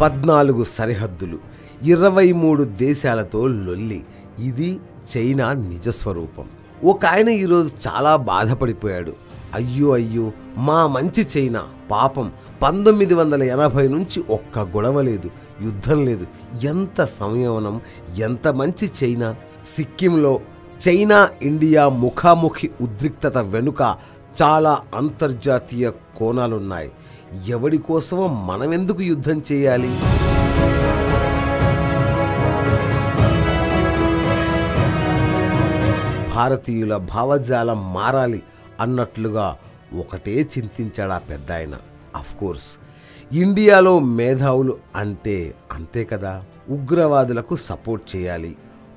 14 సరిహద్దులు, 23 దేశాలతో లొల్లి. ఇది చైనా నిజస్వరూపం. ఒక ఆయన ఈరోజు చాలా బాధపడిపోయాడు. అయ్యో అయ్యో, మా మంచి చైనా పాపం 1980 నుంచి ఒక్క గొడవ లేదు, యుద్ధం లేదు. ఎంత సంయమనం, ఎంత మంచి చైనా. సిక్కింలో చైనా ఇండియా ముఖాముఖి ఉద్రిక్తత వెనుక చాలా అంతర్జాతీయ కోణాలున్నాయి. ఎవడి కోసమో మనమెందుకు యుద్ధం చేయాలి? భారతీయుల భావజాలం మారాలి అన్నట్లుగా ఒకటే చింతించాడు ఆ పెద్ద ఆయన. అఫ్కోర్స్ ఇండియాలో మేధావులు అంటే అంతే కదా. ఉగ్రవాదులకు సపోర్ట్ చేయాలి,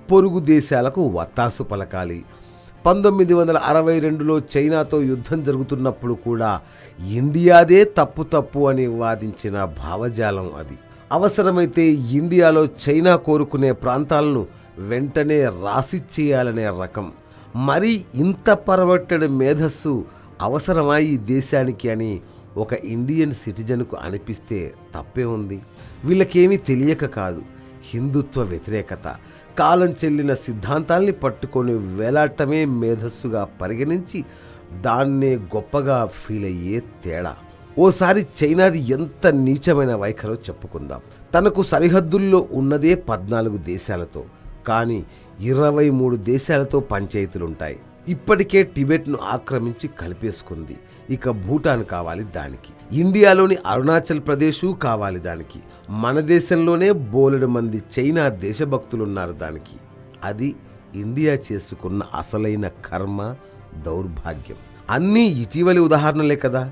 పొరుగు దేశాలకు వత్తాసు పలకాలి. 1962లో చైనాతో యుద్ధం జరుగుతున్నప్పుడు కూడా ఇండియాదే తప్పు అని వాదించిన భావజాలం అది. అవసరమైతే ఇండియాలో చైనా కోరుకునే ప్రాంతాలను వెంటనే రాసిచ్చేయాలనే రకం. మరి ఇంత పరవట్టడి మేధస్సు అవసరమా ఈ దేశానికి అని ఒక ఇండియన్ సిటిజన్కు అనిపిస్తే తప్పే ఉంది. వీళ్ళకేమీ తెలియక కాదు, హిందుత్వ వ్యతిరేకత, కాలం చెల్లిన సిద్ధాంతాల్ని పట్టుకొని వేలాటమే మేధస్సుగా పరిగణించి దాన్నే గొప్పగా ఫీల్ అయ్యే తేడా. ఓసారి చైనాది ఎంత నీచమైన వైఖరో చెప్పుకుందాం. తనకు సరిహద్దుల్లో ఉన్నదే 14 దేశాలతో, కానీ 23 దేశాలతో పంచాయతీలుంటాయి. ఇప్పటికే టిబెట్ను ఆక్రమించి కలిపేసుకుంది. ఇక భూటాన్ కావాలి దానికి, ఇండియాలోని అరుణాచల్ ప్రదేశ్ కావాలి దానికి, మన దేశంలోనే బోలెడు మంది చైనా దేశభక్తులున్నారు దానికి. అది ఇండియా చేసుకున్న అసలైన కర్మ, దౌర్భాగ్యం. అన్నీ ఇటీవలి ఉదాహరణలే కదా.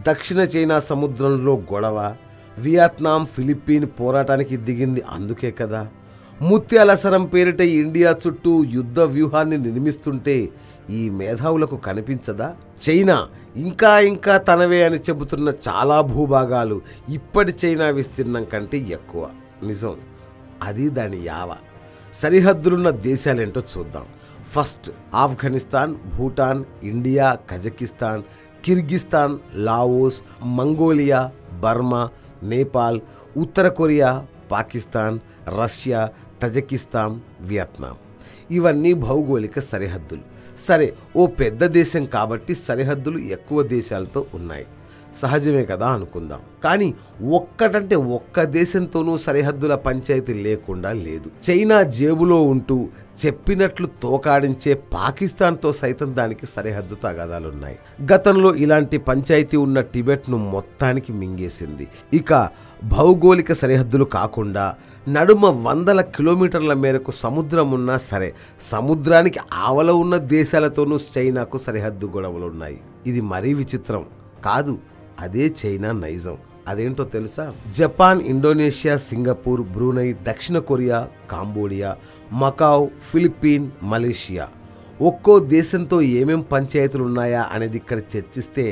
దక్షిణ చైనా సముద్రంలో గొడవ, వియత్నాం ఫిలిప్పీన్ పోరాటానికి దిగింది అందుకే కదా. ముత్యాల సరం పేరిట ఇండియా చుట్టూ యుద్ధ వ్యూహాన్ని నిర్మిస్తుంటే ఈ మేధావులకు కనిపించదా? చైనా ఇంకా ఇంకా తనవే అని చెబుతున్న చాలా భూభాగాలు ఇప్పటి చైనా విస్తీర్ణం కంటే ఎక్కువ. నిజం, అది దాని యావ. సరిహద్దులున్న దేశాలేంటో చూద్దాం. First Afghanistan, Bhutan, India, Kazakhstan, Kyrgyzstan, Laos, Mongolia, Burma, Nepal, ఉత్తర Korea, Pakistan, Russia, Tajikistan, Vietnam. ఇవన్నీ భౌగోళిక సరిహద్దులు. సరే, ఓ పెద్ద దేశం కాబట్టి సరిహద్దులు ఎక్కువ దేశాలతో ఉన్నాయి, సహజమే కదా అనుకుందాం. కానీ ఒక్కటంటే ఒక్క దేశంతోనూ సరిహద్దుల పంచాయతీ లేకుండా లేదు. చైనా జేబులో ఉంటూ చెప్పినట్లు తోకాడించే పాకిస్తాన్తో సైతం దానికి సరిహద్దు తగాదాలున్నాయి. గతంలో ఇలాంటి పంచాయతీ ఉన్న టిబెట్ను మొత్తానికి మింగేసింది. ఇక భౌగోళిక సరిహద్దులు కాకుండా నడుమ 100 కిలోమీటర్ల మేరకు సముద్రం ఉన్నా సరే, సముద్రానికి ఆవల ఉన్న దేశాలతోనూ చైనాకు సరిహద్దు గొడవలున్నాయి. ఇది మరీ విచిత్రం కాదు, అదే చైనా నైజం. అదేంటో తెలుసా? జపాన్, ఇండోనేషియా, సింగపూర్, బ్రూనై, దక్షిణ Korea, Cambodia, Macau, Philippine, Malaysia. ఒక్కో దేశంతో ఏమేం పంచాయతీలు ఉన్నాయా అనేది ఇక్కడ చర్చిస్తే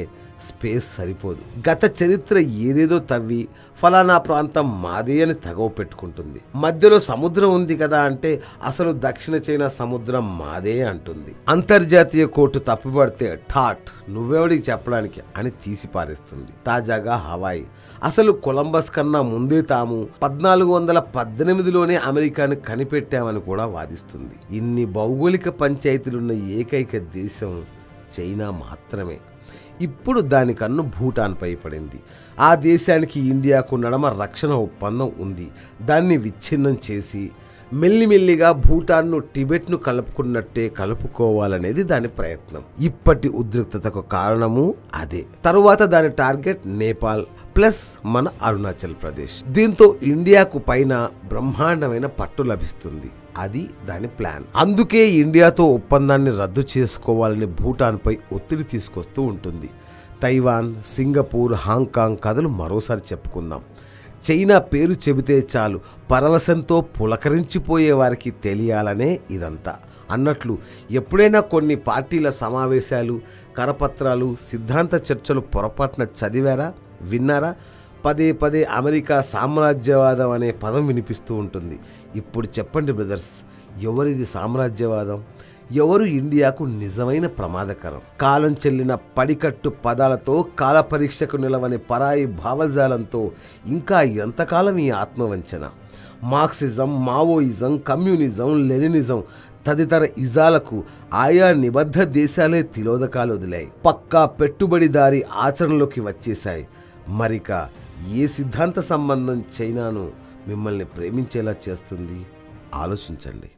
స్పేస్ సరిపోదు. గత చరిత్ర ఏదేదో తవ్వి ఫలానా ప్రాంతం మాదే అని తగవ పెట్టుకుంటుంది. మధ్యలో సముద్రం ఉంది కదా అంటే అసలు దక్షిణ చైనా సముద్రం మాదే అంటుంది. అంతర్జాతీయ కోర్టు తప్పుపడితే ఠాట్ నువ్వెవడికి చెప్పడానికి అని తీసి పారేస్తుంది. తాజాగా హవాయి అసలు కొలంబస్ కన్నా ముందే తాము 1418లోనే అమెరికాను కనిపెట్టామని కూడా వాదిస్తుంది. ఇన్ని భౌగోళిక పంచాయతీలున్న ఏకైక దేశం చైనా మాత్రమే. ఇప్పుడు దాని కన్ను భూటాన్పై పడింది. ఆ దేశానికి ఇండియాకు నడమ రక్షణ ఒప్పందం ఉంది. దాన్ని విచ్ఛిన్నం చేసి మెల్లిమెల్లిగా భూటాన్ను టిబెట్ను కలుపుకున్నట్టే కలుపుకోవాలనేది దాని ప్రయత్నం. ఇప్పటి ఉద్రిక్తతకు కారణము అదే. తరువాత దాని టార్గెట్ నేపాల్ ప్లస్ మన అరుణాచల్ ప్రదేశ్. దీంతో ఇండియాకు పైన బ్రహ్మాండమైన పట్టు లభిస్తుంది. అది దాని ప్లాన్. అందుకే ఇండియాతో ఒప్పందాన్ని రద్దు చేసుకోవాలని భూటాన్పై ఒత్తిడి తీసుకొస్తూ ఉంటుంది. తైవాన్, సింగపూర్, హాంకాంగ్ కథలు మరోసారి చెప్పుకుందాం. చైనా పేరు చెబితే చాలు పరవశంతో పులకరించిపోయే వారికి తెలియాలనే ఇదంతా. అన్నట్లు ఎప్పుడైనా కొన్ని పార్టీల సమావేశాలు, కరపత్రాలు, సిద్ధాంత చర్చలు పొరపాటున చదివారా, విన్నారా? పదే పదే అమెరికా సామ్రాజ్యవాదం అనే పదం వినిపిస్తూ ఉంటుంది. ఇప్పుడు చెప్పండి బ్రదర్స్, ఎవరిది సామ్రాజ్యవాదం? ఎవరు ఇండియాకు నిజమైన ప్రమాదకరం? కాలం చెల్లిన పడికట్టు పదాలతో కాల పరీక్షకు నిలవని పరాయి భావజాలంతో ఇంకా ఎంతకాలం ఈ ఆత్మవంచన? మార్క్సిజం, మావోయిజం, కమ్యూనిజం, లెనినిజం తదితర ఇజాలకు ఆయా నిబద్ధ దేశాలే తిలోదకాలు వదిలాయి. పక్కా పెట్టుబడిదారీ ఆచరణలోకి వచ్చేశాయి. మరిక ఏ సిద్ధాంత సంబంధం చైనాను మిమ్మల్ని ప్రేమించేలా చేస్తుంది? ఆలోచించండి.